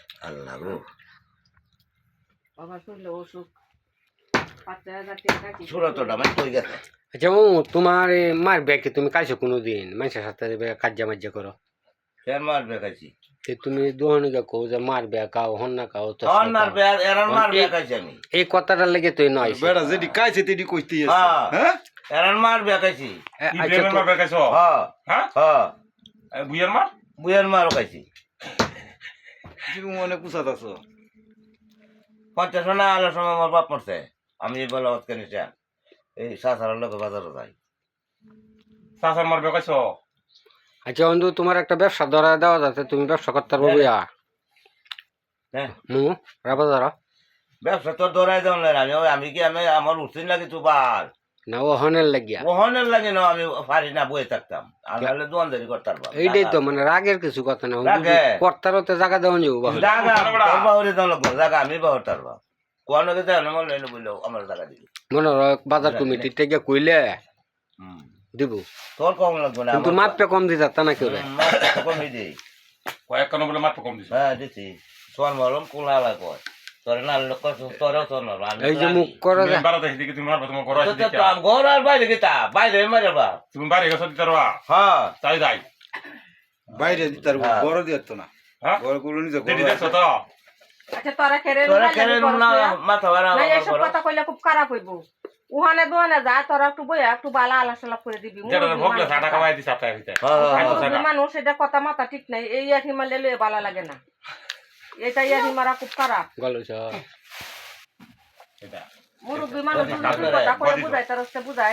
আল্লাহ গো বাবা শুনলে অসুখ ৫,০০০ টাকা কি ষোলোটা মানে কই গেছে আচ্ছা ও তোমার মারবে কি তুমি কাইছো কোনোদিন মানুষের সাথে কাজ্যা মাজ্জা করো ফের মারবে খাইছি তুমি দোহানিকে কও যে মারবে কাও হন না কাও তো তখন মারবে এরান মারবে খাইছি আমি এই কথাটার লেগে তুই নয় বেড়া যেটি কাইছে তেটি কইতে আছে হ্যাঁ হ্যাঁ এরান মারবে খাইছি ইব্রাহিমের মার বেকাইছো হ্যাঁ হ্যাঁ হ্যাঁ বুইয়ার মার বুয়ের মারও খাইছি তুমি মনে কুসাত আছো 50 না আলোর সময় আমার বাপ মরছে আমি বলে অতকে নিচে এই সাসার লোক বাজারে যাই সাসার মার বেকাইছো আচ্ছা বন্ধু তোমার একটা ব্যবসা ধরা দেওয়া যাচ্ছে তুমি ব্যবসা করতে পারবো ইয়া হ্যাঁ মু রাবা ধরা ব্যবসা তোর দৌড়াই দেওয়ান আমি কি আমি আমার উঠছিন লাগে তো বার না ও হনের লাগিয়া ওহনের লাগে না আমি পারি না বয়ে থাকতাম আর নাহলে দোয়ানদারি করতাম এইটাই তো মানে রাগের কিছু কথা না রাগে। কর্তারতে জায়গা দেওয়া যাবো বাহুল জাগা তোর বাহুরে দেওয়া লাগবো জাগা আমি বাহুর তারবা কোন কে দেওয়া না মনে বললো আমার জায়গা দিবি মনে হয় বাজার কমিটির থেকে কইলে দিব তোর কম লাগবে না কিন্তু মাপটা কম দিতে তা না কেউ কমই দিই কয়েক কানো বলে মাত্র কম দিছে হ্যাঁ দিছি সোয়ান মরম কোলা লাগবে তোর না লোক তোরও তোর না এই যে মুখ করে তুমি বাড়াতে দিকে তুমি মারবে তোমার ঘর আছে ঘর আর বাইরে গেতা বাইরে মারবা তুমি বাইরে গেছো দিতে পারবা হ্যাঁ তাই যাই বাইরে দিতার হ্যাঁ। বড় দিত না হ্যাঁ বড় করে নিছে দিদি দেখছো তো আচ্ছা তোরা খেরে তোরা কেন না মাথা বাড়া না এসব কথা কইলে খুব খারাপ হইব উহানে দোহানে যা তোরা একটু বইয়া একটু বালা আলাপ করে দিবি যেটা ভোগলে টাকা কামাই দিছে আপনার ভিতরে মুরব্বী মানুষ এটা কথা মাথা ঠিক নাই এই ইয়াঠি মারলে লয়ে বালা লাগে না এটা ইয়াঠি মারা খুব খারাপ গলছ এটা মুরব্বী মানুষ কথা কয়ে বুঝাই তার বুঝাই